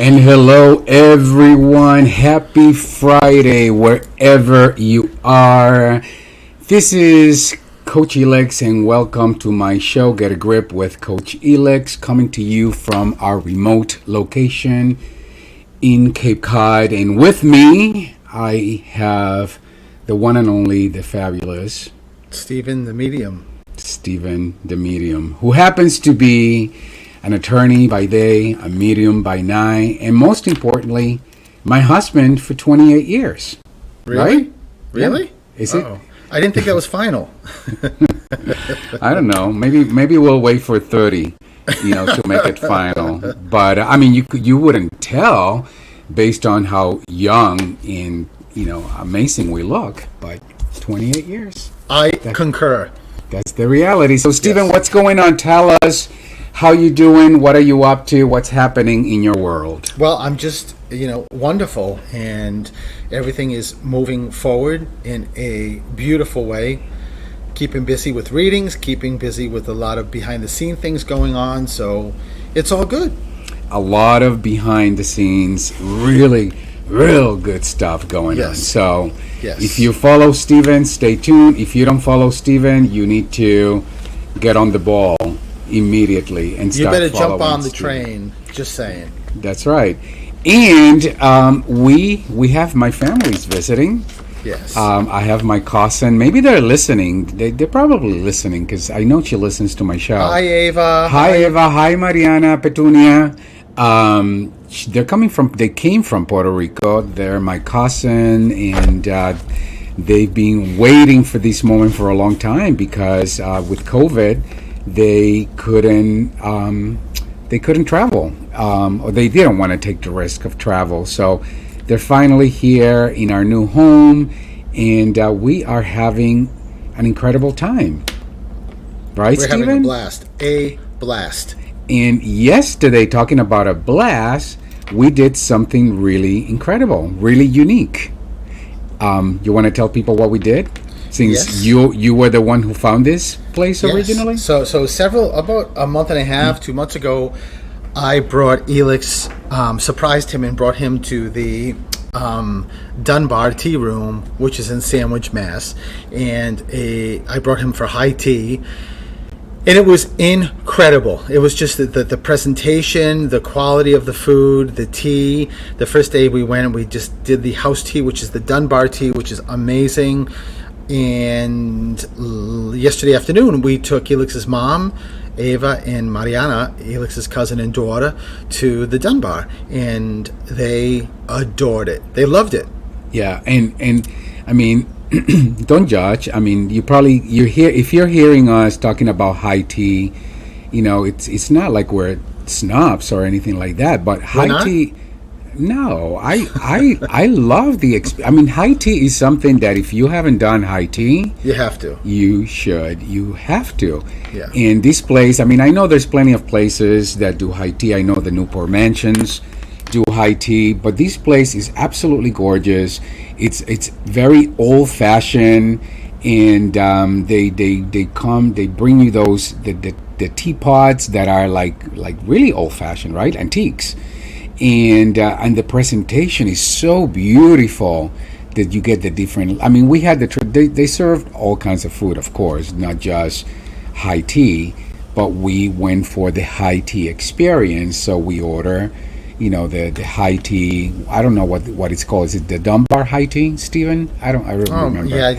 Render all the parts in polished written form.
And hello, everyone. Happy Friday, wherever you are. This is Coach Elix, and welcome to my show, Get a Grip with Coach Elix, coming to you from our remote location in Cape Cod. And with me, I have the one and only, the fabulous Stephen the Medium. Stephen the Medium, who happens to be an attorney by day, a medium by night, and most importantly, my husband for 28 years. Really? Right? Really? Yeah. Is it? I didn't think that was final. I don't know. Maybe we'll wait for 30, to make it final. But I mean, you wouldn't tell based on how young and amazing we look. But 28 years. I concur. That's the reality. So, Stephen, Yes. what's going on? Tell us. How you doing? What are you up to? What's happening in your world? Well, I'm just, wonderful, and everything is moving forward in a beautiful way. Keeping busy with readings, keeping busy with a lot of behind-the-scene things going on, so it's all good. A lot of behind-the-scenes, really, real good stuff going on. So, Yes. If you follow Steven, stay tuned. If you don't follow Steven, you need to get on the ball immediately and start following. You better jump on the Steven. train, just saying. That's right. And we have my family's visiting. Yes. I have my cousin. Maybe they're listening. They're probably listening because I know she listens to my show. Hi, Ava. Hi, Eva. Hi, Mariana, Petunia. They came from Puerto Rico. They're my cousin, and they've been waiting for this moment for a long time because with COVID, they couldn't travel, or they didn't want to take the risk of travel. So they're finally here in our new home, and we are having an incredible time. Right, We're Stephen? having a blast. And yesterday, talking about a blast, we did something really incredible, really unique. You want to tell people what we did? Since Yes. you were the one who found this place Yes. originally? So about a month and a half, 2 months ago, I brought Elix, surprised him and brought him to the Dunbar Tea Room, which is in Sandwich, Mass. And I brought him for high tea. And it was incredible. It was just the presentation, the quality of the food, the tea. The first day we went, we just did the house tea, which is the Dunbar tea, which is amazing. And yesterday afternoon, we took Elix's mom, Ava, and Mariana, Elix's cousin and daughter, to the Dunbar, and they adored it. They loved it. Yeah, and I mean, don't judge. I mean, you're here if you're hearing us talking about high tea, it's not like we're snobs or anything like that. But high tea. No, I love I mean, high tea is something that if you haven't done high tea, You have to. you should. You have to. Yeah. And this place, I mean, I know there's plenty of places that do high tea. I know the Newport Mansions do high tea, but this place is absolutely gorgeous. It's very old fashioned, and they bring you those the teapots that are like really old fashioned, right? Antiques. And the presentation is so beautiful that you get the different. I mean, we had they served all kinds of food, of course, not just high tea, but we went for the high tea experience. So we order, the high tea. I don't know what it's called. Is it the Dunbar high tea, Stephen? I really remember. Yeah,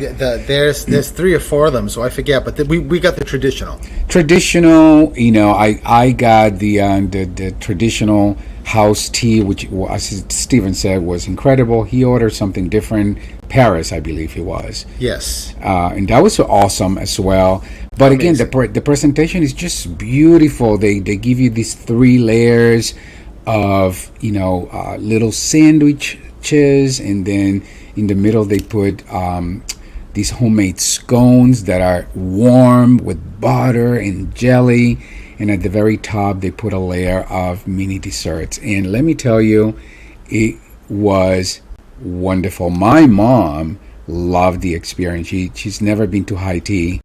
there's 3 or 4 of them, so I forget. But we got the traditional. Traditional, I got the traditional house tea, which, as Stephen said, was incredible. He ordered something different, Paris, I believe it was. Yes. And that was awesome as well. But Amazing. Again, the presentation is just beautiful. They give you these 3 layers of little sandwiches, and then in the middle they put these homemade scones that are warm with butter and jelly, and at the very top they put a layer of mini desserts. And let me tell you, it was wonderful. My mom loved the experience. She's never been to high tea,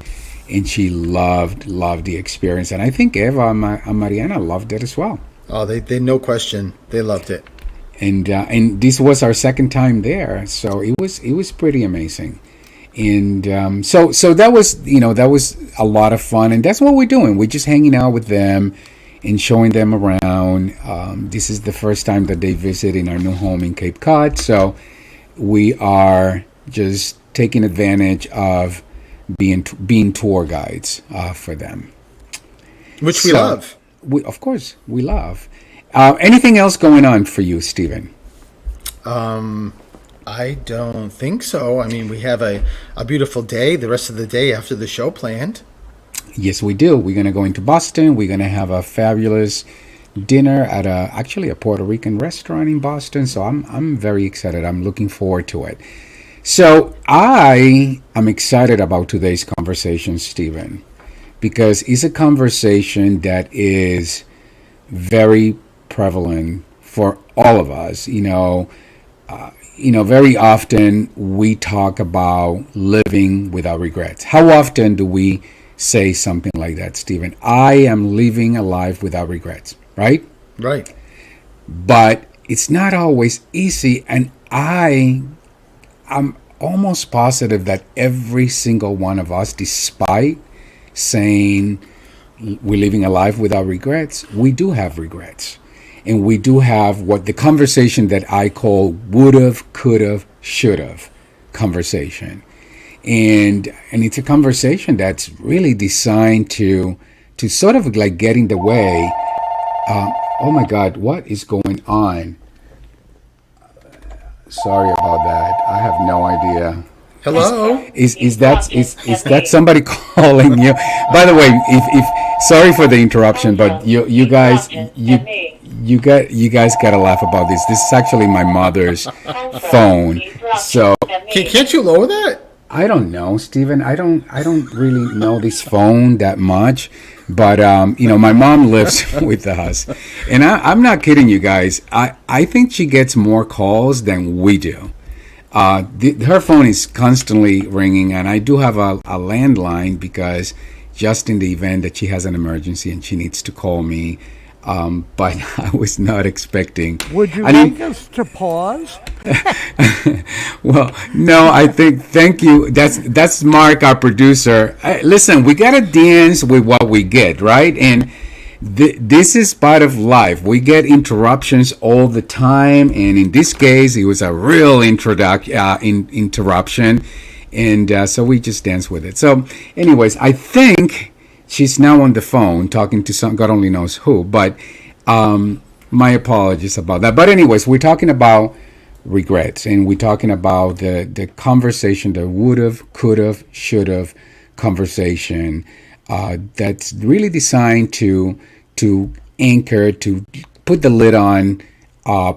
and she loved the experience. And I think Eva and Mariana loved it as well. Oh, they no question, they loved it. And this was our second time there, so it was pretty amazing. And so that was, that was a lot of fun, and that's what we're doing. We're just hanging out with them and showing them around. This is the first time that they visit in our new home in Cape Cod, so we are just taking advantage of being tour guides for them, Which we so love. we, of course, we love. Anything else going on for you, Stephen? I don't think so. I mean, we have a beautiful day, the rest of the day after the show planned. Yes, we do. We're going to go into Boston. We're going to have a fabulous dinner at actually a Puerto Rican restaurant in Boston. So I'm very excited. I'm looking forward to it. So I am excited about today's conversation, Stephen, because it's a conversation that is very prevalent for all of us. Very often we talk about living without regrets. How often do we say something like that, Stephen? I am living a life without regrets, right? Right. But it's not always easy, and I'm almost positive that every single one of us, despite saying we're living a life without regrets, we do have regrets. And we do have what the conversation that I call would've, could've, should've conversation. And it's a conversation that's really designed to sort of like get in the way. Oh my God, what is going on? Sorry about that. I have no idea. Hello. Is that somebody calling you? By the way, if sorry for the interruption, but you guys you guys gotta laugh about this. This is actually my mother's phone. So Can't you lower that? I don't know, Stephen. I don't really know this phone that much, but my mom lives with us, and I'm not kidding you guys. I think she gets more calls than we do. Her phone is constantly ringing, and I do have a landline because just in the event that she has an emergency and she needs to call me. But I was not expecting. Would you like us to pause? Well, no, thank you. That's Mark, our producer. Listen, we gotta dance with what we get, right? And this is part of life. We get interruptions all the time, and in this case, it was a real interruption, and so we just dance with it. So, anyways, I think she's now on the phone talking to some God only knows who, but my apologies about that. But anyways, we're talking about regrets, and we're talking about the conversation, the would've, could've, should've conversation that's really designed to anchor, to put the lid on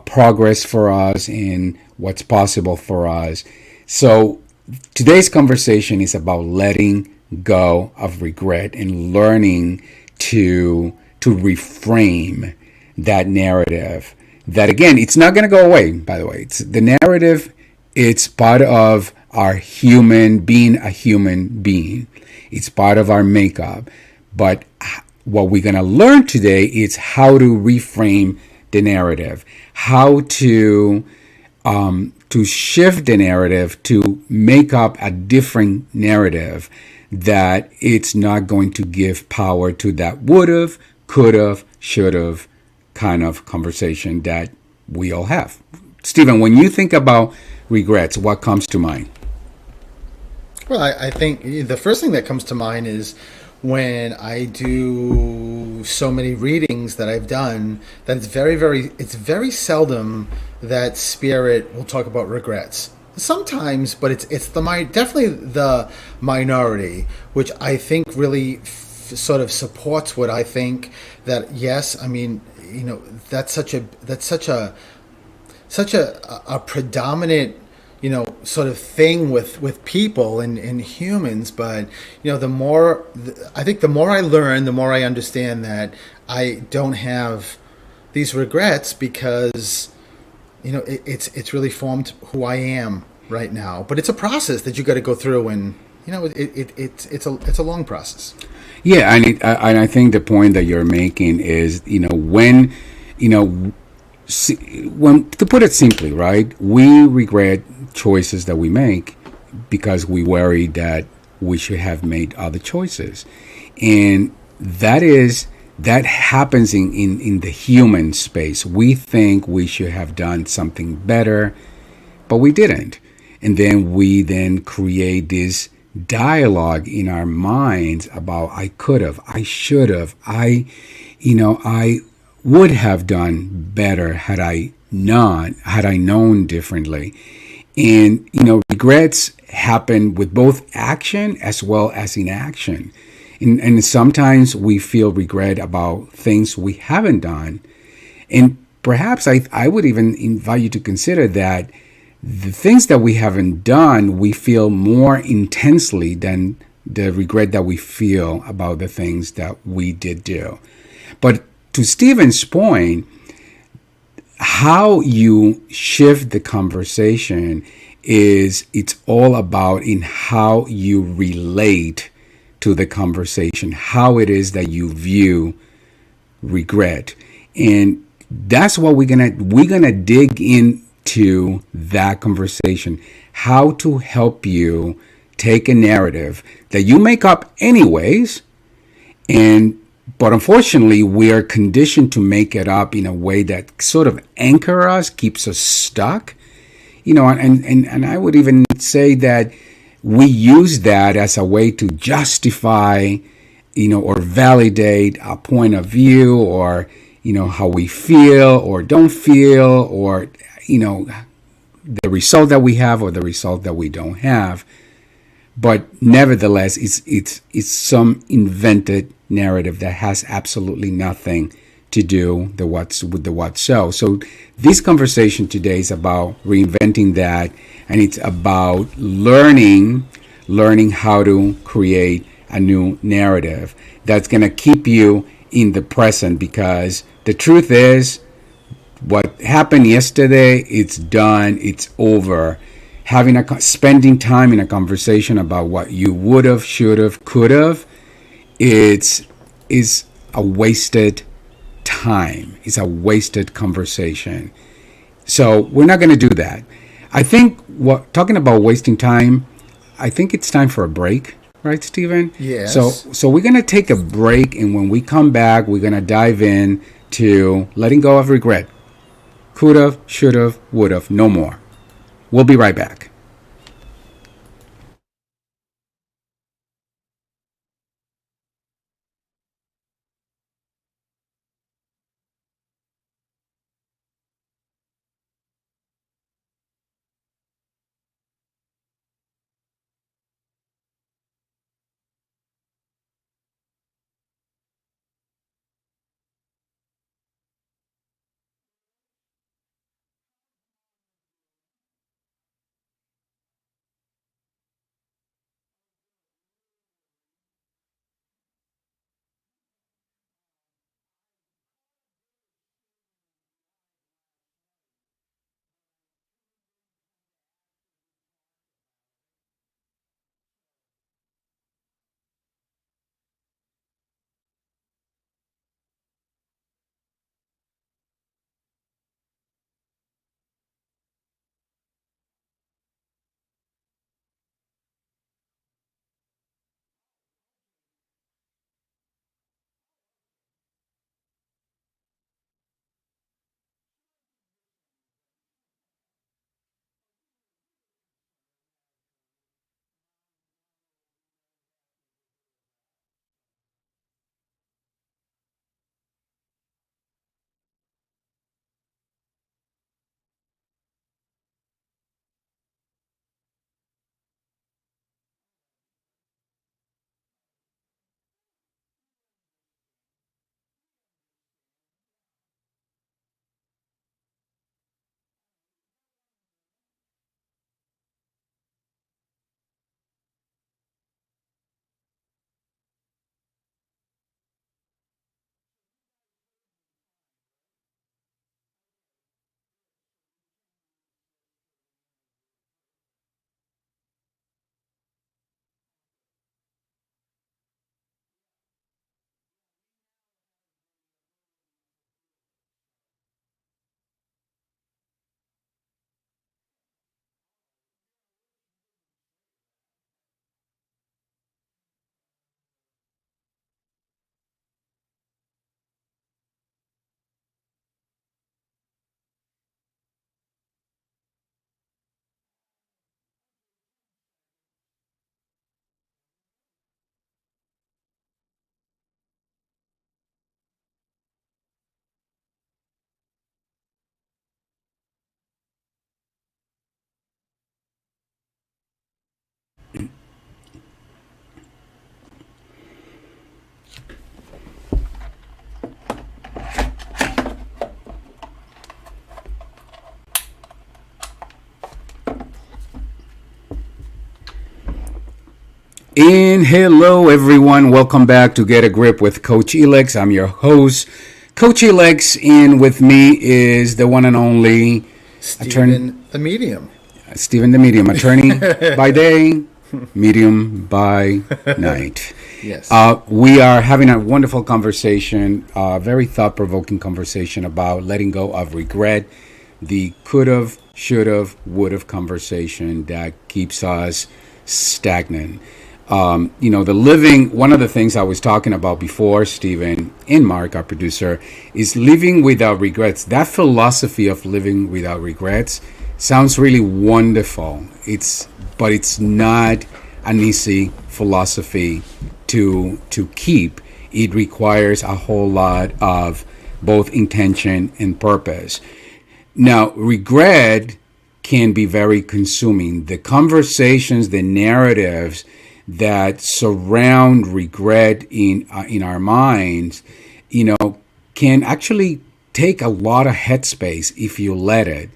progress for us and what's possible for us. So today's conversation is about letting go of regret and learning to reframe that narrative. That again, it's not going to go away. By the way, it's the narrative. It's part of our being a human being. It's part of our makeup. But what we're going to learn today is how to reframe the narrative, how to shift the narrative, to make up a different narrative that it's not going to give power to that would've, could've, should've kind of conversation that we all have. Stephen, when you think about regrets, what comes to mind? Well, I think the first thing that comes to mind is when I do so many readings that I've done, that it's very seldom that spirit will talk about regrets. Sometimes, but it's definitely the minority, which I think really sort of supports what I think, that yes, I mean, that's such a predominant, sort of thing with people and humans. But I think the more I learn, the more I understand that I don't have these regrets, because it's really formed who I am right now. But it's a process that you got to go through, and it's a long process. Yeah, and I think the point that you're making is, when you know, when to put it simply, right? We regret choices that we make because we worry that we should have made other choices, and that is that happens in the human space. We think we should have done something better, but we didn't, and then we then create this dialogue in our minds about I could have, I should have, I would have done better had I known differently. And regrets happen with both action as well as inaction. And sometimes we feel regret about things we haven't done. And perhaps I would even invite you to consider that the things that we haven't done, we feel more intensely than the regret that we feel about the things that we did do. But to Stephen's point, how you shift the conversation is it's all about in how you relate to the conversation, how it is that you view regret. And that's what we're gonna dig into that conversation, how to help you take a narrative that you make up anyways, and but unfortunately we are conditioned to make it up in a way that sort of anchor us, keeps us stuck. And I would even say that we use that as a way to justify, or validate a point of view, or how we feel or don't feel, or the result that we have or the result that we don't have. But nevertheless, it's some invented narrative that has absolutely nothing to do with the what so. So this conversation today is about reinventing that, and it's about learning how to create a new narrative that's going to keep you in the present, because the truth is what happened yesterday, it's done, it's over. Spending time in a conversation about what you would have, should have, could have, it's is a wasted time. It's a wasted conversation. So we're not going to do that. I think talking about wasting time, I think it's time for a break, right, Stephen? Yes. So we're going to take a break, and when we come back, we're going to dive in to letting go of regret. Could have, should have, would have, no more. We'll be right back. And hello, everyone. Welcome back to Get a Grip with Coach Elex. I'm your host, Coach Elex, and with me is the one and only Stephen the Medium. Stephen the Medium, attorney by day, medium by night. Yes. We are having a wonderful conversation, very thought-provoking conversation about letting go of regret, the could've, should've, would've conversation that keeps us stagnant. One of the things I was talking about before, Stephen and Mark, our producer, is living without regrets. That philosophy of living without regrets sounds really wonderful. But it's not an easy philosophy to keep. It requires a whole lot of both intention and purpose. Now, regret can be very consuming. The conversations, the narratives that surround regret in our minds, can actually take a lot of headspace if you let it.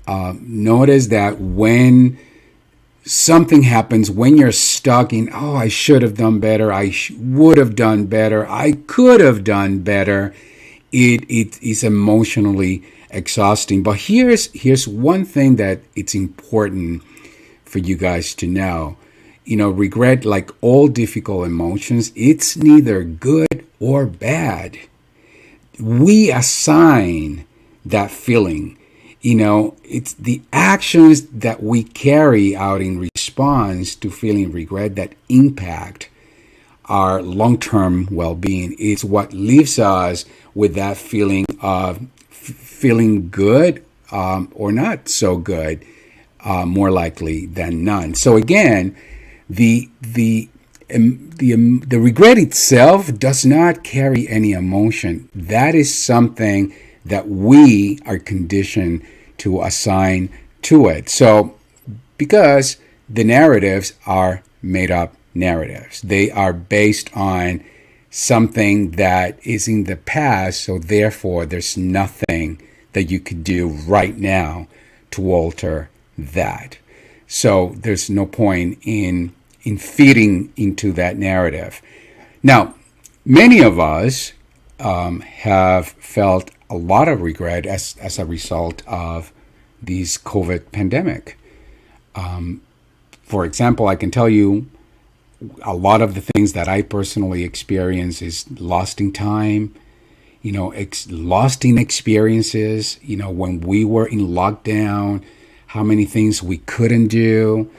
Notice that when something happens, when you're stuck in, oh, I should have done better, I would have done better, I could have done better, it is emotionally exhausting. But here's one thing that it's important for you guys to know. Regret, like all difficult emotions, it's neither good or bad. We assign that feeling. It's the actions that we carry out in response to feeling regret that impact our long-term well-being. It's what leaves us with that feeling of feeling good or not so good, more likely than none. So again, the regret itself does not carry any emotion. That is something that we are conditioned to assign to it. So, because the narratives are made up narratives, they are based on something that is in the past, so therefore there's nothing that you could do right now to alter that. So there's no point in feeding into that narrative. Now, many of us have felt a lot of regret as a result of this COVID pandemic. For example, I can tell you a lot of the things that I personally experience is lost in time, lost in experiences, when we were in lockdown, how many things we couldn't do.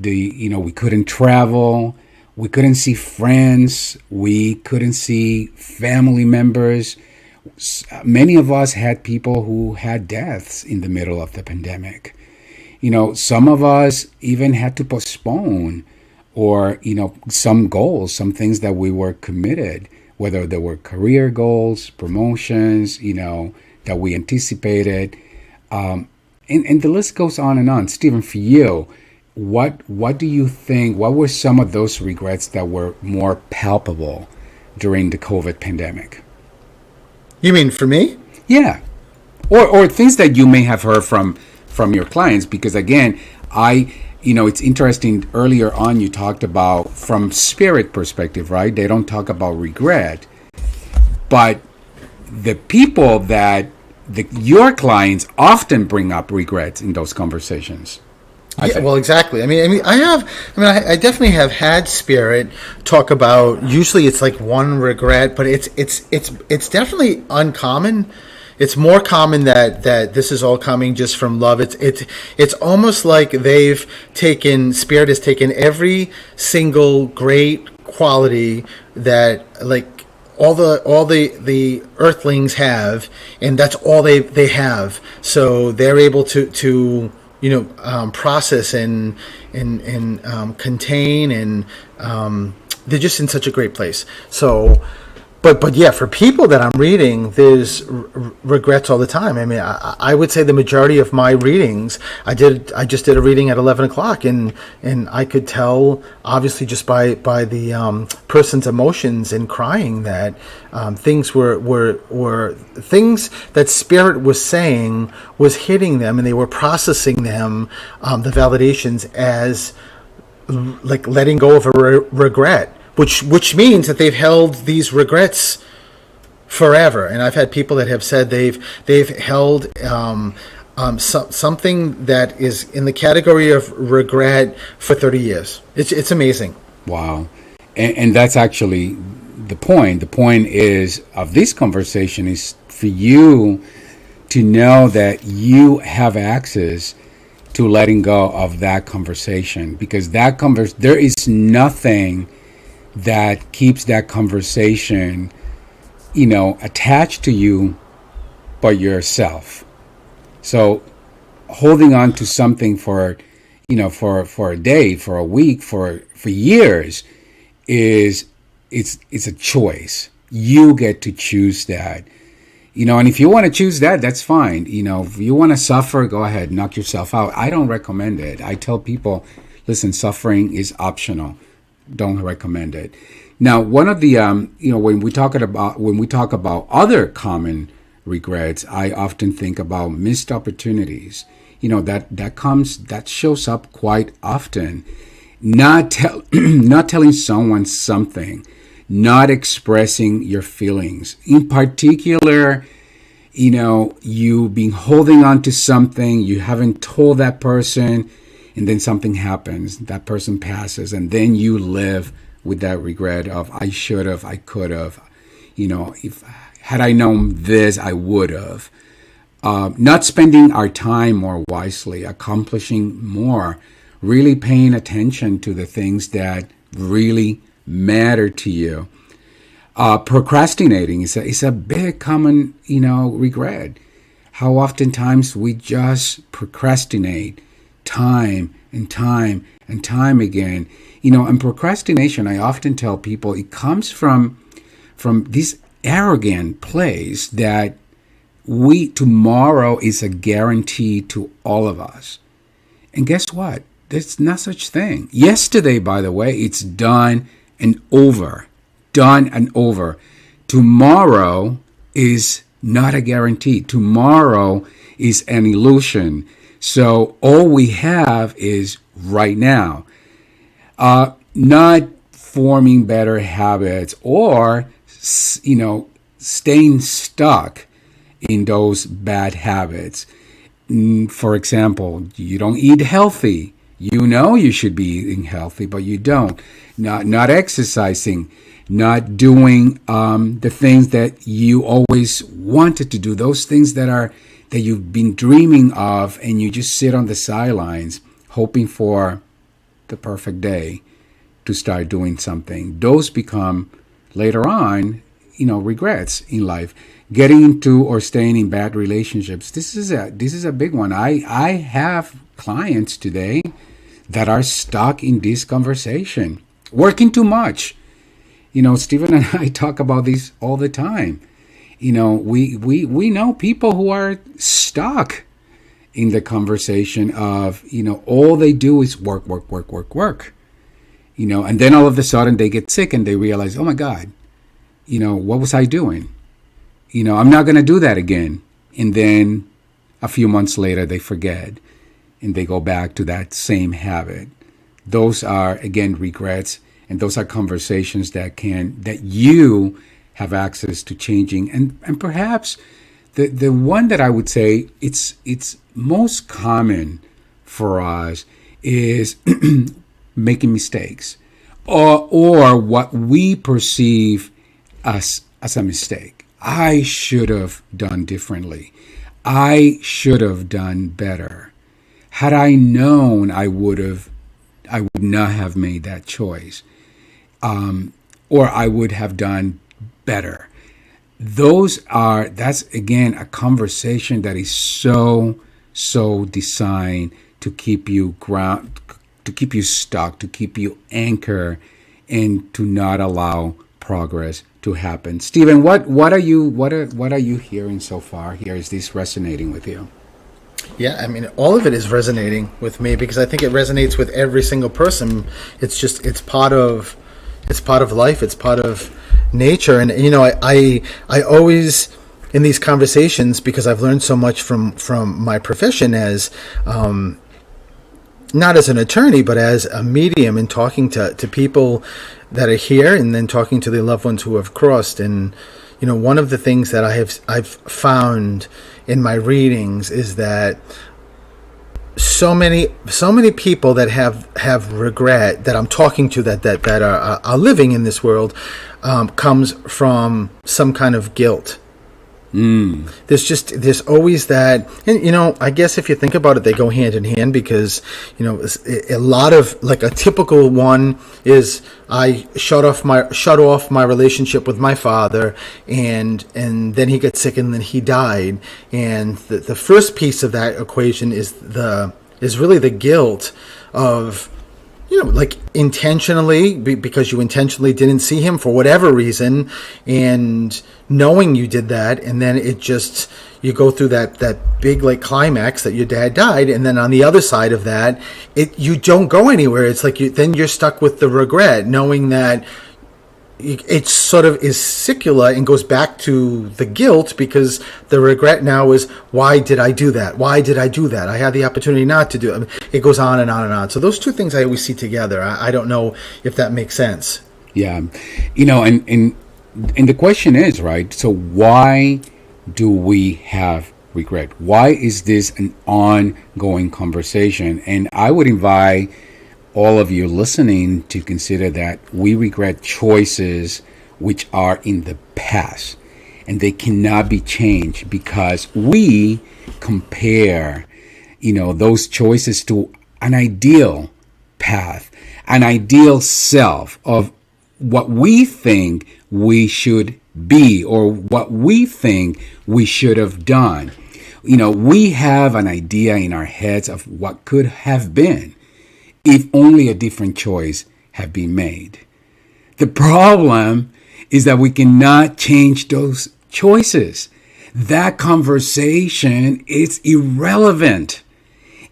We couldn't travel, we couldn't see friends, we couldn't see family members. Many of us had people who had deaths in the middle of the pandemic. Some of us even had to postpone or, some goals, some things that we were committed, whether they were career goals, promotions, that we anticipated. And the list goes on and on. Stephen, for you, what do you think, what were some of those regrets that were more palpable during the COVID pandemic? You mean for me? Yeah. Or things that you may have heard from your clients, because again, it's interesting, earlier on you talked about from spirit perspective, right? They don't talk about regret, but the people your clients often bring up regrets in those conversations. Yeah, well, exactly. I definitely have had spirit talk about. Usually, it's like one regret, but it's definitely uncommon. It's more common that this is all coming just from love. It's almost like spirit has taken every single great quality that like all the earthlings have, and that's all they have. So they're able to process and contain, and they're just in such a great place. So but yeah, for people that I'm reading, there's regrets all the time. I mean, I would say the majority of my readings, I just did a reading at 11 o'clock, and I could tell, obviously, just by the person's emotions and crying, that things were things that spirit was saying was hitting them, and they were processing them, the validations, as like letting go of a regret, which means that they've held these regrets forever. And I've had people that have said they've held something that is in the category of regret for 30 years. It's amazing. Wow. And that's actually the point. The point is of this conversation is for you to know that you have access to letting go of that conversation, because there is nothing that keeps that conversation, attached to you but yourself. So holding on to something for a day, for a week, for years it's a choice. You get to choose that. And if you want to choose that, that's fine. If you want to suffer, go ahead, knock yourself out. I don't recommend it. I tell people, listen, suffering is optional. Don't recommend it. Now, one of the, when we talk about other common regrets, I often think about missed opportunities. That shows up quite often. Not telling someone something. Not expressing your feelings. In particular, you've been holding on to something, you haven't told that person, and then something happens, that person passes, and then you live with that regret of, I should have, I could have, if had I known this, I would have. Not spending our time more wisely, accomplishing more, really paying attention to the things that really matter to you. Procrastinating is a big common, regret. How oftentimes we just procrastinate time and time and time again. And procrastination, I often tell people, it comes from this arrogant place that tomorrow is a guarantee to all of us. And guess what? There's no such thing. Yesterday, by the way, it's done and over. Done and over. Tomorrow is not a guarantee. Tomorrow is an illusion. So all we have is right now. Not forming better habits or, staying stuck in those bad habits. For example, you don't eat healthy. You should be eating healthy, but you don't. Not exercising, not doing the things that you always wanted to do, those things that you've been dreaming of, and you just sit on the sidelines hoping for the perfect day to start doing something. Those become later on, regrets in life. Getting into or staying in bad relationships. This is a big one. I have clients today that are stuck in this conversation, working too much. Stephen and I talk about this all the time. We know people who are stuck in the conversation of, all they do is work. And then all of a sudden they get sick and they realize, oh my God, what was I doing? I'm not going to do that again. And then a few months later they forget and they go back to that same habit. Those are, again, regrets, and those are conversations that you have access to changing. And perhaps the one that I would say it's most common for us is making mistakes or what we perceive as a mistake. I should have done differently. I should have done better. Had I known, I would not have made that choice. Or I would have done better. That's again a conversation that is so designed to keep you stuck, to keep you anchored, and to not allow progress to happen. Stephen, what are you hearing so far? Here, is this resonating with you? Yeah, I mean, all of it is resonating with me because I think it resonates with every single person. It's part of life. It's part of nature. And I always in these conversations, because I've learned so much from my profession as not as an attorney, but as a medium, and talking to people that are here, and then talking to the loved ones who have crossed. And one of the things that I've found in my readings is that so many people that have regret that I'm talking to, that are living in this world, comes from some kind of guilt. There's always that. And I guess if you think about it, they go hand in hand, because a lot of, like, a typical one is, I shut off my relationship with my father, and then he got sick, and then he died. And the first piece of that equation is really the guilt of, like, intentionally, because you intentionally didn't see him for whatever reason, and knowing you did that, and then you go through that big, like, climax that your dad died, and then on the other side of that, you don't go anywhere. It's like then you're stuck with the regret, knowing that it sort of is circular and goes back to the guilt, because the regret now is, why did I do that? Why did I do that? I had the opportunity not to do it. I mean, it goes on and on and on. So those two things I always see together. I don't know if that makes sense. Yeah, and the question is, right? So why do we have regret? Why is this an ongoing conversation? And I would invite all of you listening to consider that we regret choices which are in the past, and they cannot be changed, because we compare those choices to an ideal path, an ideal self of what we think we should be, or what we think we should have done. We have an idea in our heads of what could have been if only a different choice had been made. The problem is that we cannot change those choices. That conversation is irrelevant.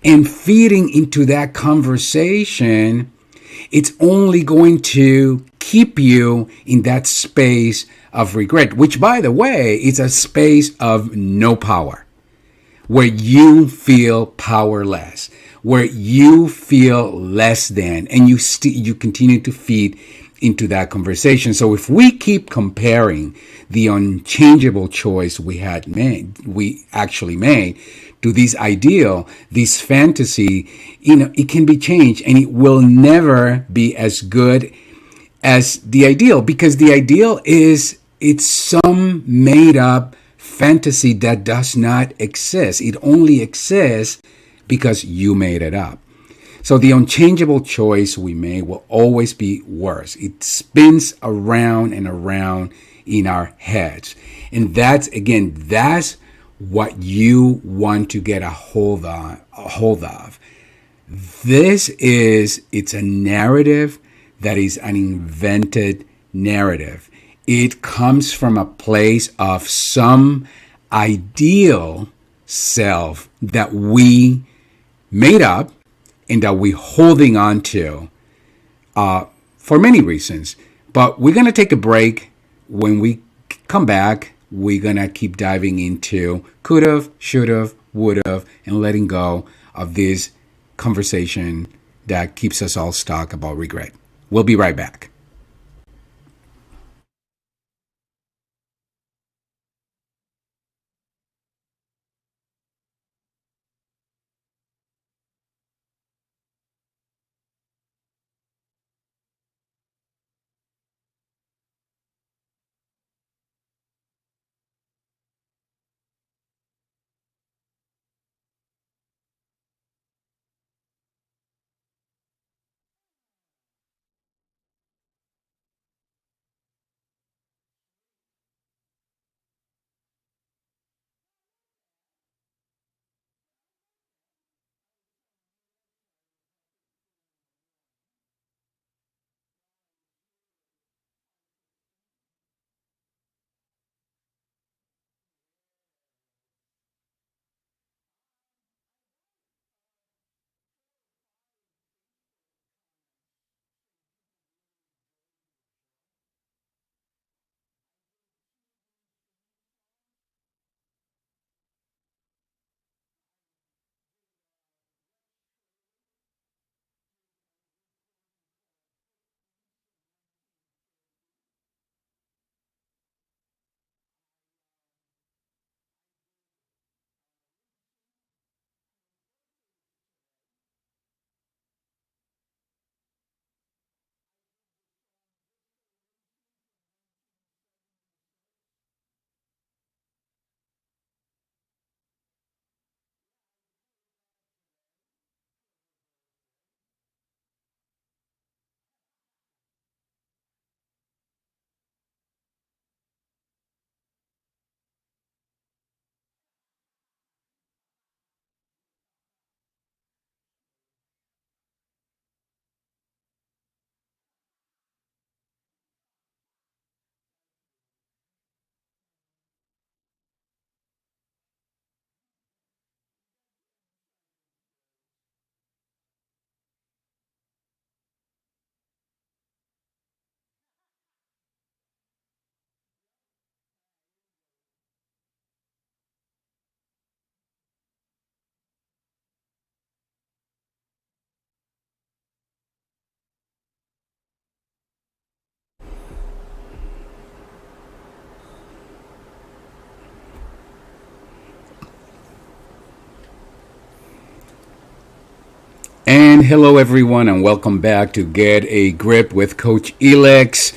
And feeding into that conversation, it's only going to keep you in that space of regret, which, by the way, is a space of no power, where you feel powerless, where you feel less than, and you continue to feed into that conversation. So if we keep comparing the unchangeable choice we actually made, to this ideal, this fantasy, it can be changed, and it will never be as good as the ideal, because the ideal it's some made up fantasy that does not exist. It only exists because you made it up. So the unchangeable choice we made will always be worse. It spins around and around in our heads. And that's what you want to get a hold of. It's a narrative that is an invented narrative. It comes from a place of some ideal self that we made up and that we're holding on to for many reasons. But we're going to take a break. When we come back, we're going to keep diving into could've, should've, would've, and letting go of this conversation that keeps us all stuck about regret. We'll be right back. And hello, everyone, and welcome back to Get a Grip with Coach Elix.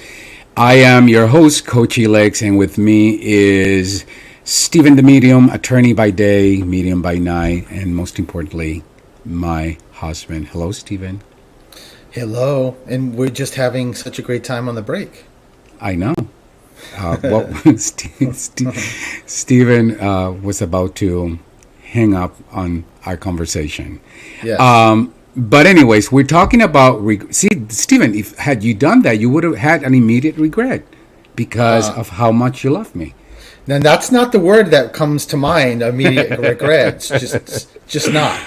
I am your host, Coach Elix, and with me is Stephen the Medium, attorney by day, medium by night, and most importantly, my husband. Hello, Stephen. Hello, and we're just having such a great time on the break. I know. Stephen was about to hang up on our conversation. Yes. But anyways, we're talking about Stephen, if had you done that, you would have had an immediate regret because of how much you loved me. Now that's not the word that comes to mind. Immediate regrets, just not.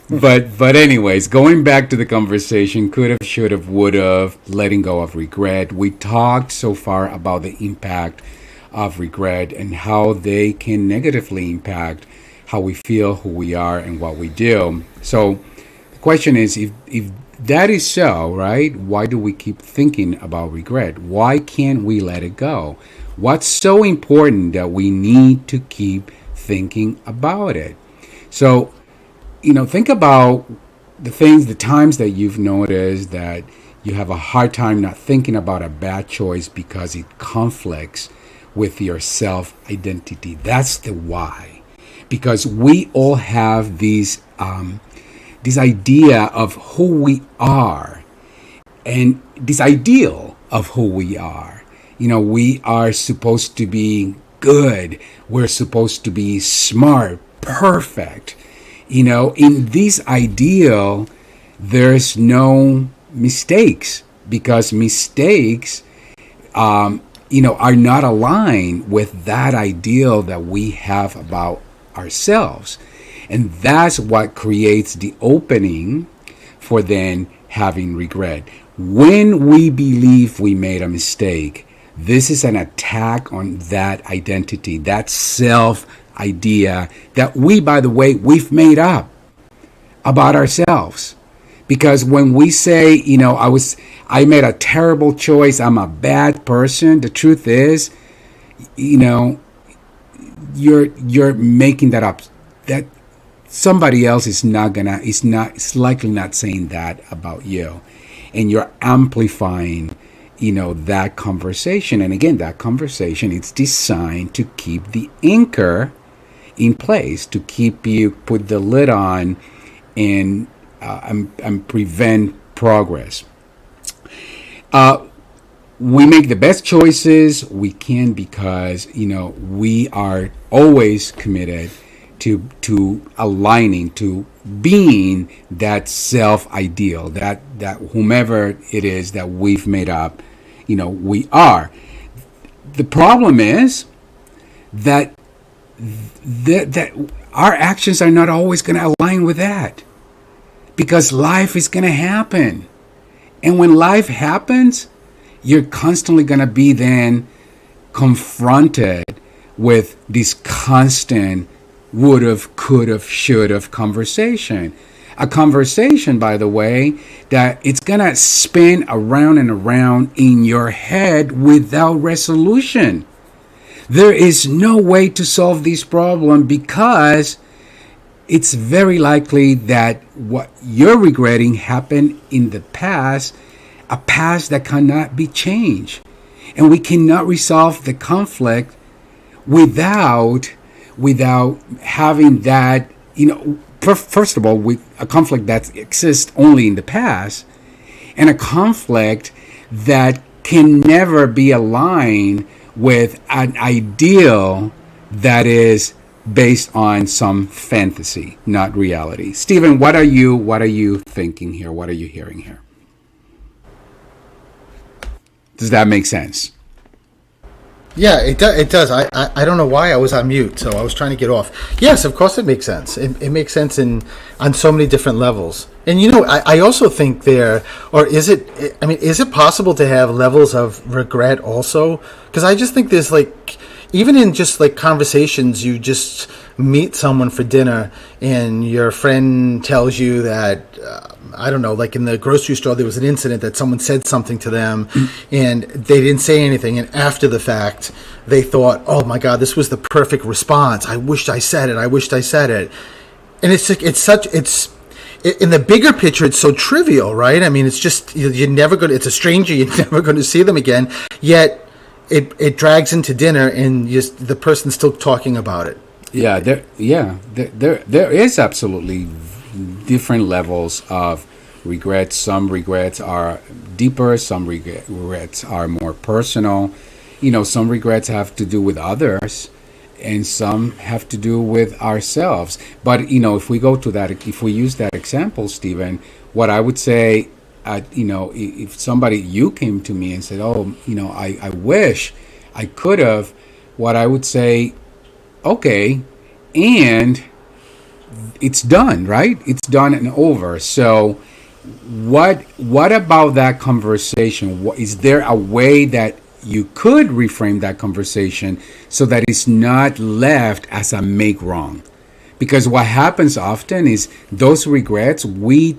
But anyways, going back to the conversation, could have, should have, would have, letting go of regret. We talked so far about the impact of regret and how they can negatively impact how we feel, who we are, and what we do. So the question is, if that is so, right, why do we keep thinking about regret? Why can't we let it go? What's so important that we need to keep thinking about it? So, think about the times that you've noticed that you have a hard time not thinking about a bad choice because it conflicts with your self-identity. That's the why. Because we all have this idea of who we are and this ideal of who we are. We are supposed to be good. We're supposed to be smart, perfect. In this ideal, there's no mistakes because mistakes, are not aligned with that ideal that we have about ourselves. And that's what creates the opening for then having regret. When we believe we made a mistake, this is an attack on that identity, that self idea that by the way, we've made up about ourselves. Because when we say, I made a terrible choice, I'm a bad person, the truth is, you're making that up. That somebody else is likely not saying that about you. And you're amplifying that conversation. And again, that conversation, it's designed to keep the anchor in place, to keep you, put the lid on and prevent progress. We make the best choices we can because, we are always committed to aligning, to being that self-ideal, that whomever it is that we've made up, we are. The problem is that our actions are not always going to align with that because life is going to happen. And when life happens, you're constantly going to be then confronted with this constant would have, could have, should have conversation. A conversation, by the way, that it's going to spin around and around in your head without resolution. There is no way to solve this problem because it's very likely that what you're regretting happened in the past, a past that cannot be changed. And we cannot resolve the conflict without having that, first of all, with a conflict that exists only in the past, and a conflict that can never be aligned with an ideal that is based on some fantasy, not reality. Stephen, what are you thinking here? What are you hearing here? Does that make sense? Yeah, it does. I don't know why I was on mute, so I was trying to get off. Yes, of course it makes sense. It makes sense on so many different levels. And I also think is it possible to have levels of regret also? Because I just think there's even in just conversations, you just meet someone for dinner and your friend tells you that, I don't know, in the grocery store, there was an incident that someone said something to them and they didn't say anything. And after the fact, they thought, oh my God, this was the perfect response. I wished I said it. And it's in the bigger picture, it's so trivial, right? I mean, it's just you're never going. It's a stranger. You're never going to see them again. Yet it drags into dinner, and the person's still talking about it. There is absolutely different levels of regrets. Some regrets are deeper. Some regrets are more personal. Some regrets have to do with others, and some have to do with ourselves. But if we go to that, if we use that example, Stephen, what I would say, if you came to me and said, "Oh, I wish I could have," what I would say, okay, and it's done, right? It's done and over. So, what about that conversation? Is there a way that you could reframe that conversation so that it's not left as a make wrong? Because what happens often is those regrets, we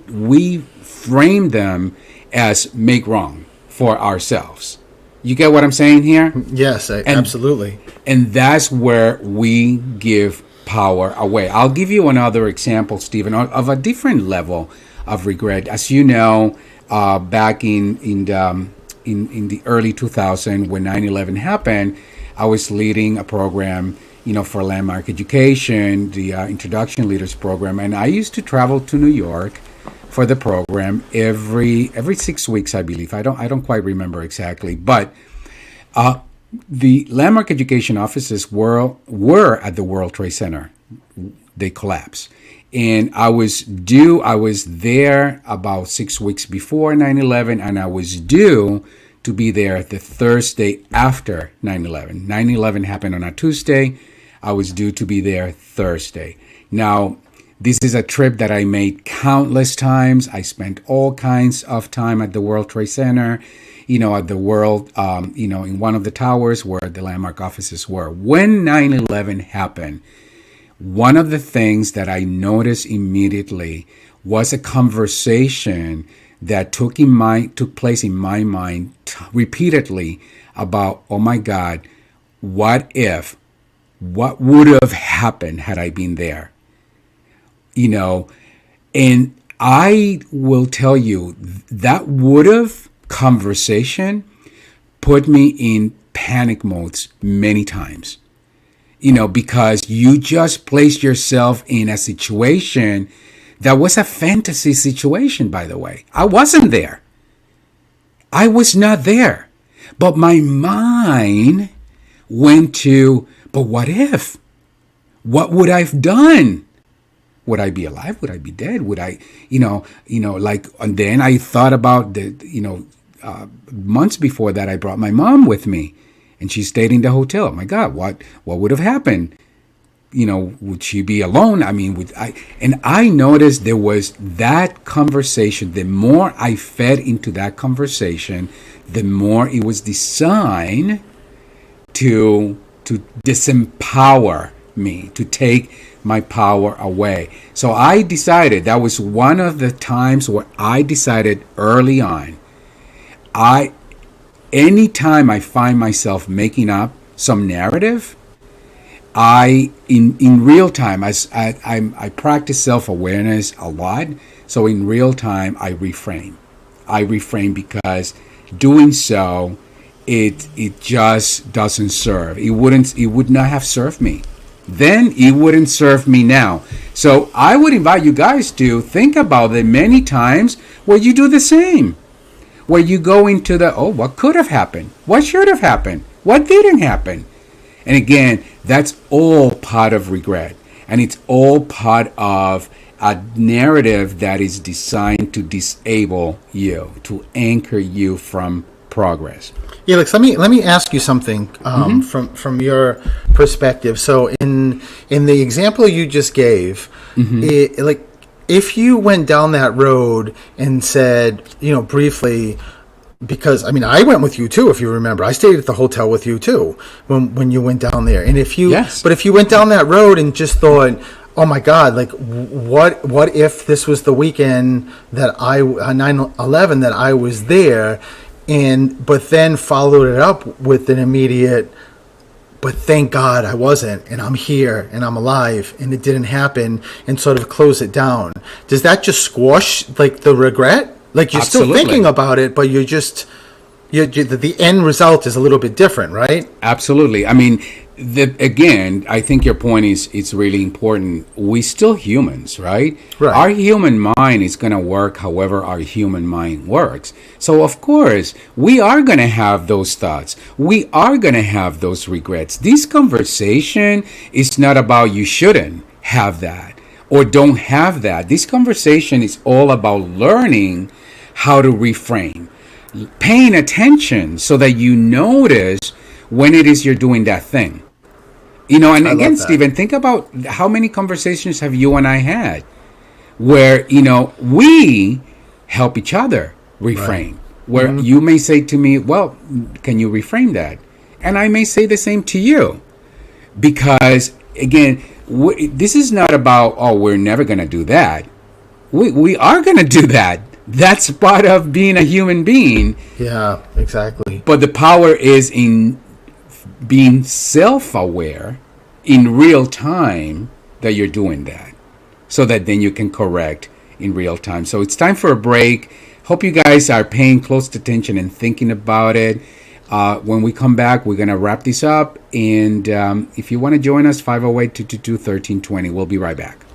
frame them as make wrong for ourselves. You get what I'm saying here? Yes, absolutely. And that's where we give power away. I'll give you another example, Stephen, of a different level of regret. As you know, back in the early 2000s, when 9/11 happened, I was leading a program, for landmark education, the Introduction Leaders Program, and I used to travel to New York for the program every 6 weeks, I believe. I don't quite remember exactly, but the landmark education offices were at the World Trade Center. They collapsed. And I was there about 6 weeks before 9/11, and I was due to be there the Thursday after 9/11. 9/11 happened on a Tuesday. I was due to be there Thursday. Now, this is a trip that I made countless times. I spent all kinds of time at the World Trade Center, at the World, in one of the towers where the landmark offices were. When 9/11 happened, one of the things that I noticed immediately was a conversation that took place in my mind repeatedly about, oh my God, what would have happened had I been there? And I will tell you that would have conversation put me in panic modes many times. Because you just placed yourself in a situation that was a fantasy situation, by the way. I wasn't there. I was not there. But my mind went to, but what if? What would I have done? Would I be alive? Would I be dead? Would I, and then I thought about months before that, I brought my mom with me. And she stayed in the hotel. Oh my God, what would have happened? Would she be alone? I mean, and I noticed there was that conversation. The more I fed into that conversation, the more it was designed to disempower me, to take my power away. So I decided, that was one of the times where I decided early on, anytime I find myself making up some narrative, in real time, I practice self-awareness a lot. So in real time, I reframe. Because doing so, it just doesn't serve. It would not have served me. Then it wouldn't serve me now. So I would invite you guys to think about the many times where you do the same. Where you go into what could have happened? What should have happened? What didn't happen? And again, that's all part of regret. And it's all part of a narrative that is designed to disable you, to anchor you from progress. Felix, let me ask you something from your perspective. So in the example you just gave, if you went down that road and said, briefly, because I went with you too, if you remember, I stayed at the hotel with you too when you went down there. And if you went down that road and just thought, oh my God, like what if this was the weekend that 9/11 that I was there, but then followed it up with an immediate but thank God I wasn't, and I'm here, and I'm alive, and it didn't happen, and sort of close it down. Does that just squash like the regret? Like you're Absolutely. still thinking about it, but the end result is a little bit different, right? Absolutely. I mean, again, I think your point is it's really important. We still humans, right? Right. Our human mind is going to work however our human mind works. So of course, we are going to have those thoughts. We are going to have those regrets. This conversation is not about you shouldn't have that or don't have that. This conversation is all about learning how to reframe, paying attention so that you notice when it is you're doing that thing. You know, and again, Stephen, think about how many conversations have you and I had where, you know, we help each other reframe. Right. Where you may say to me, well, can you reframe that? And I may say the same to you. Because, again, this is not about, oh, we're never going to do that. We are going to do that. That's part of being a human being. Yeah, exactly. But the power is in being self-aware in real time that you're doing that, so that then you can correct in real time. So it's time for a break. Hope you guys are paying close attention and thinking about it. When we come back, we're going to wrap this up. And if you want to join us, 508-222-1320. We'll be right back.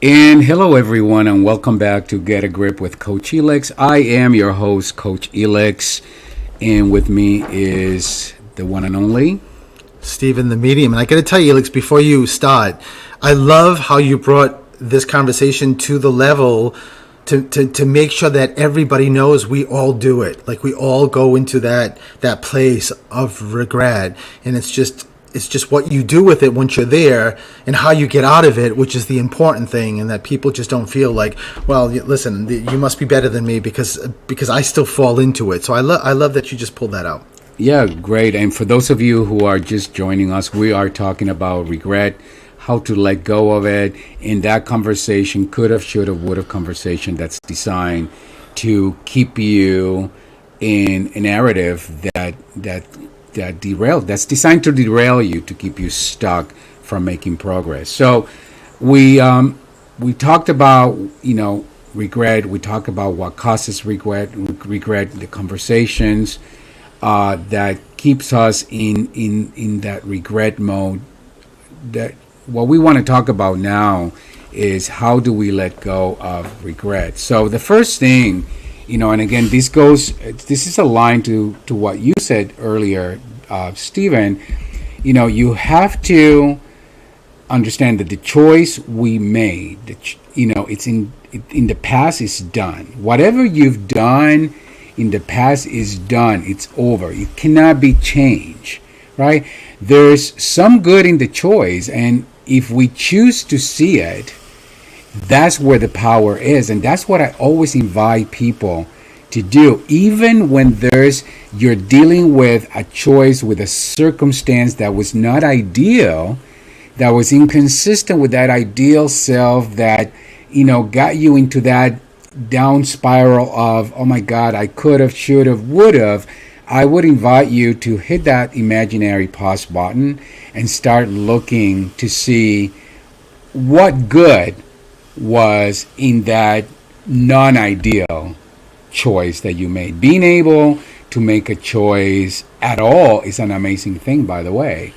And hello, everyone, and welcome back to Get a Grip with Coach Elix. I am your host, Coach Elix, and with me is the one and only Stephen, the medium. And I got to tell you, Elix, before you start, I love how you brought this conversation to the level to make sure that everybody knows we all do it. Like we all go into that place of regret, and it's just It's just what you do with it once you're there and how you get out of it, which is the important thing. And that people just don't feel like, well, listen, you must be better than me because I still fall into it. So I love that you just pulled that out. Yeah, great. And for those of you who are just joining us, we are talking about regret, how to let go of it, in that conversation, could have, should have, would have conversation that's designed to keep you in a narrative that that's designed to derail you, to keep you stuck from making progress. So we talked about, regret. We talked about what causes regret, the conversations that keeps us in that regret mode. That what we want to talk about now is how do we let go of regret. So the first thing, and again, this is aligned to what you said earlier, Stephen. You have to understand that the choice we made, it's in the past is done. Whatever you've done in the past is done. It's over. It cannot be changed, right? There's some good in the choice, and if we choose to see it, that's where the power is. And that's what I always invite people to do. Even when you're dealing with a choice, with a circumstance that was not ideal, that was inconsistent with that ideal self, that got you into that down spiral of, oh my God, I could have, should have, would have. I would invite you to hit that imaginary pause button and start looking to see what good was in that non-ideal choice that you made. Being able to make a choice at all is an amazing thing, by the way.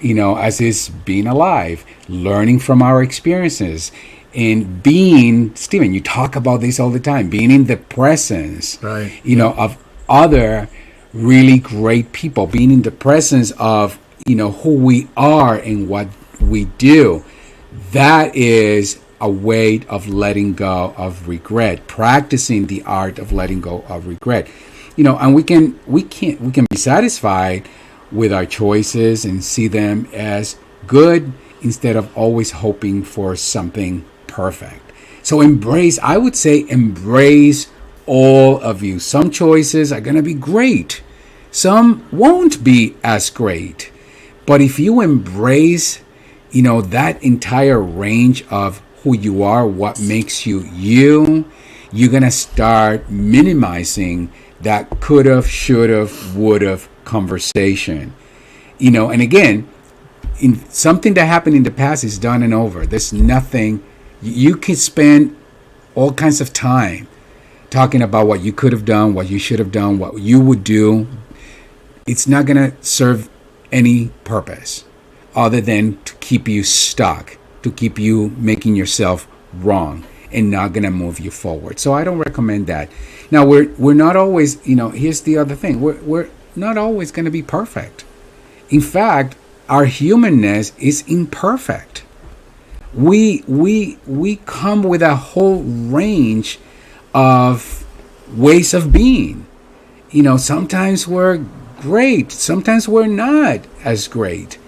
As is being alive, learning from our experiences, and being, Stephen, you talk about this all the time, being in the presence, right, of other really great people, being in the presence of, who we are and what we do. That is a way of letting go of regret, practicing the art of letting go of regret. And we can be satisfied with our choices and see them as good instead of always hoping for something perfect. So I would say embrace all of you. Some choices are going to be great. Some won't be as great. But if you embrace, that entire range of who you are, what makes you you, you're going to start minimizing that could have, should have, would have conversation. And again, in something that happened in the past is done and over. There's nothing, you can spend all kinds of time talking about what you could have done, what you should have done, what you would do. It's not going to serve any purpose other than to keep you stuck, to keep you making yourself wrong and not going to move you forward. So I don't recommend that. Now, we're not always, here's the other thing. We're not always going to be perfect. In fact, our humanness is imperfect. We come with a whole range of ways of being. Sometimes we're great, sometimes we're not as great.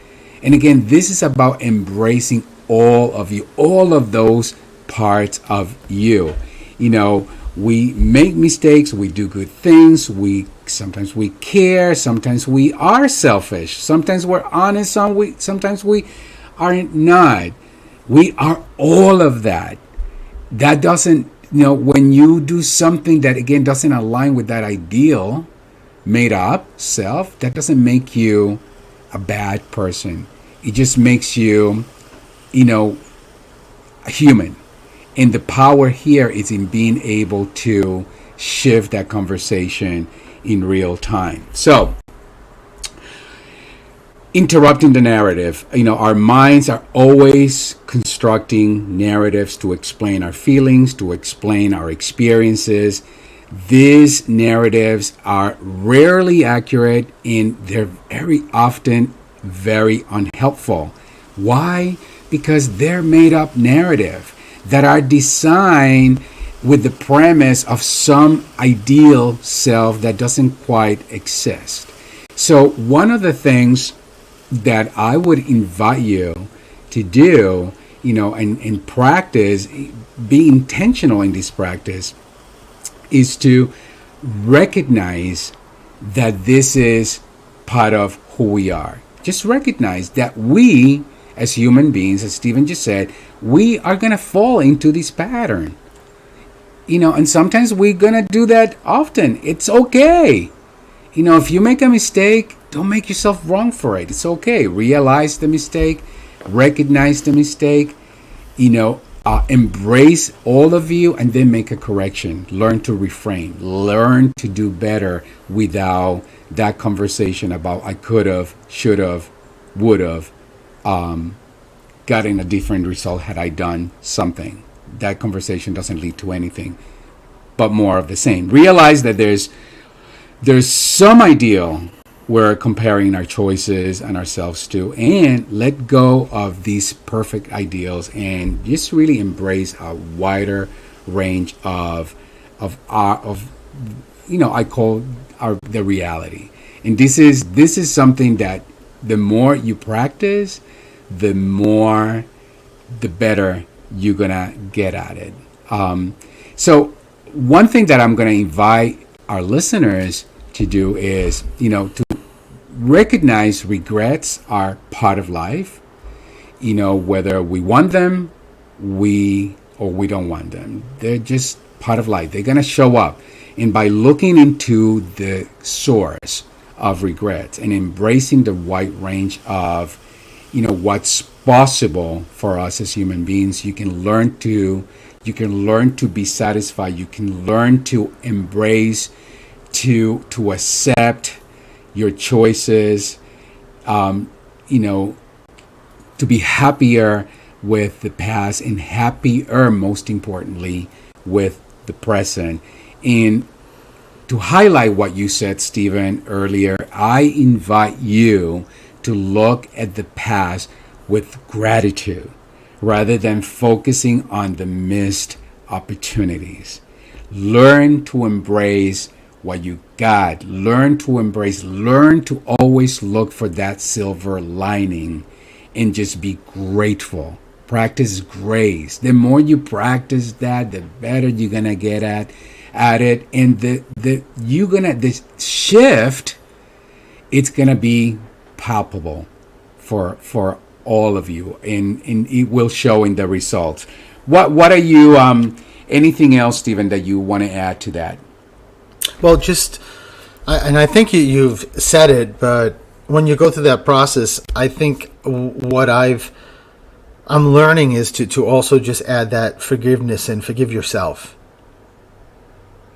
And again, this is about embracing all of you, all of those parts of you. We make mistakes, we do good things, sometimes we care, sometimes we are selfish, sometimes we're honest, sometimes we are not. We are all of that. That doesn't, when you do something that again doesn't align with that ideal made up self, that doesn't make you a bad person. It just makes you, a human. And the power here is in being able to shift that conversation in real time. So, interrupting the narrative. Our minds are always constructing narratives to explain our feelings, to explain our experiences. These narratives are rarely accurate and they're very often very unhelpful. Why? Because they're made up narrative that are designed with the premise of some ideal self that doesn't quite exist. So one of the things that I would invite you to do, and practice, be intentional in this practice, is to recognize that this is part of who we are. Just recognize that we, as human beings, as Stephen just said, we are going to fall into this pattern. And sometimes we're going to do that often. It's okay. If you make a mistake, don't make yourself wrong for it. It's okay. Realize the mistake, recognize the mistake, embrace all of you, and then make a correction. Learn to refrain. Learn to do better without that conversation about I could have, should have, would have, gotten a different result had I done something. That conversation doesn't lead to anything but more of the same. Realize that there's some ideal we're comparing our choices and ourselves to, and let go of these perfect ideals and just really embrace a wider range of I call the reality. And this is something that the more you practice, the better you're gonna get at it. So one thing that I'm gonna invite our listeners to do is, to recognize regrets are part of life. Whether we want them, or we don't want them, they're just part of life. They're gonna show up, and by looking into the source of regrets and embracing the wide range of, what's possible for us as human beings, you can learn to be satisfied. You can learn to embrace, to accept your choices, to be happier with the past and happier, most importantly, with the present. And to highlight what you said, Stephen, earlier, I invite you to look at the past with gratitude rather than focusing on the missed opportunities. Learn to embrace what you got. Learn to always look for that silver lining and just be grateful. Practice grace. The more you practice that, the better you're gonna get at it. And the shift, it's gonna be palpable for all of you, and it will show in the results. What are you anything else, Stephen, that you want to add to that? Well, and I think you've said it, but when you go through that process, I think what I'm learning is to also just add that forgiveness and forgive yourself.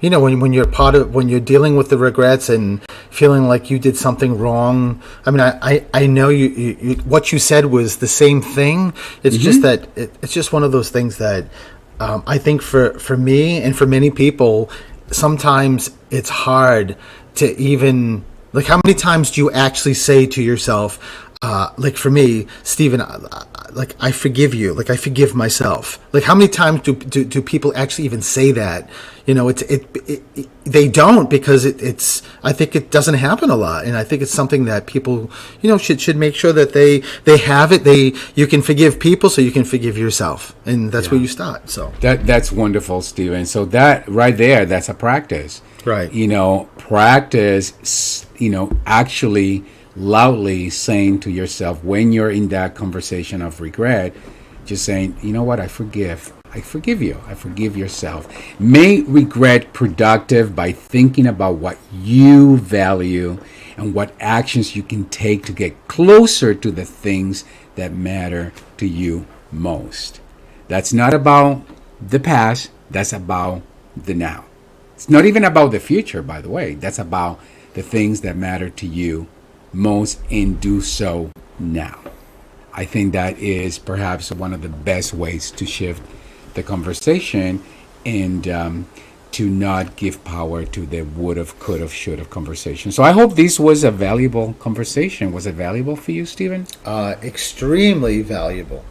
When you're dealing with the regrets and feeling like you did something wrong. I mean, I know you what you said was the same thing. It's just that it's just one of those things that I think for me and for many people, sometimes it's hard to even, like, how many times do you actually say to yourself, like for me, Stephen, like, I forgive you, like I forgive myself. Like, how many times do people actually even say that? They don't, because it's I think it doesn't happen a lot, and I think it's something that people should make sure that they have it. You can forgive people, so you can forgive yourself, and that's where you start. So that's wonderful, Stephen. So that right there, that's a practice, right? Practice. Actually loudly saying to yourself when you're in that conversation of regret, just saying, you know what, I forgive you, I forgive yourself. Make regret productive by thinking about what you value and what actions you can take to get closer to the things that matter to you most. That's not about the past, that's about the now. It's not even about the future, by the way. That's about the things that matter to you most, and do so now. I think that is perhaps one of the best ways to shift the conversation and to not give power to the would have, could have, should have conversation. So I hope this was a valuable conversation. Was it valuable for you, Stephen? Extremely valuable.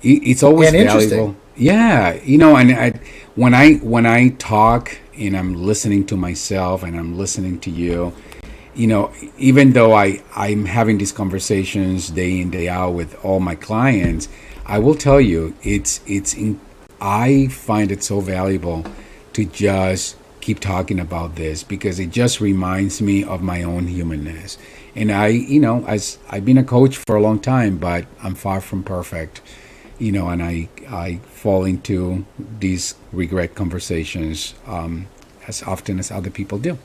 It's always and valuable. Yeah, and when I talk and I'm listening to myself and I'm listening to you, even though I'm having these conversations day in, day out with all my clients, I will tell you, I find it so valuable to just keep talking about this because it just reminds me of my own humanness. And as I've been a coach for a long time, but I'm far from perfect, and I fall into these regret conversations as often as other people do.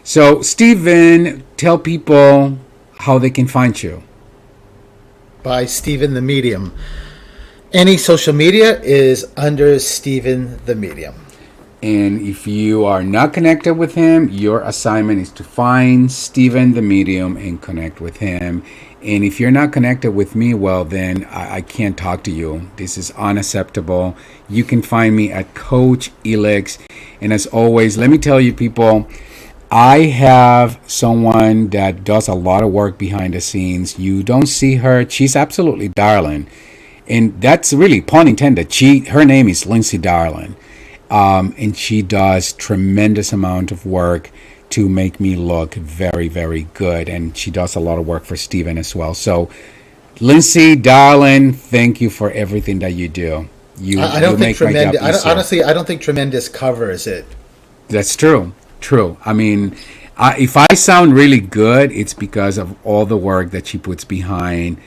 So Stephen, tell people how they can find you. By Stephen the Medium. Any social media is under Stephen the Medium. And if you are not connected with him, your assignment is to find Stephen the Medium and connect with him. And if you're not connected with me, well, then I can't talk to you. This is unacceptable. You can find me at Coach Elix. And as always, let me tell you, people, I have someone that does a lot of work behind the scenes. You don't see her. She's absolutely darling. And that's really pun intended. Her name is Lindsay Darling. And she does tremendous amount of work to make me look very, very good. And she does a lot of work for Steven as well. So, Lindsay, darling, thank you for everything that you do. I don't think tremendous. Honestly, I don't think tremendous covers it. That's true. True. I mean, if I sound really good, it's because of all the work that she puts behind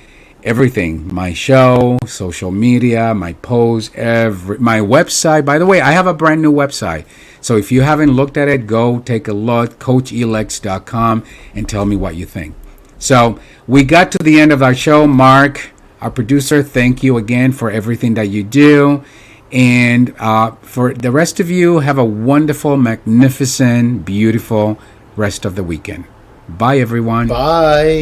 everything. My show, social media, my posts, my website. By the way, I have a brand new website. So if you haven't looked at it, go take a look, coachelex.com, and tell me what you think. So we got to the end of our show. Mark, our producer, thank you again for everything that you do. And for the rest of you, have a wonderful, magnificent, beautiful rest of the weekend. Bye, everyone. Bye.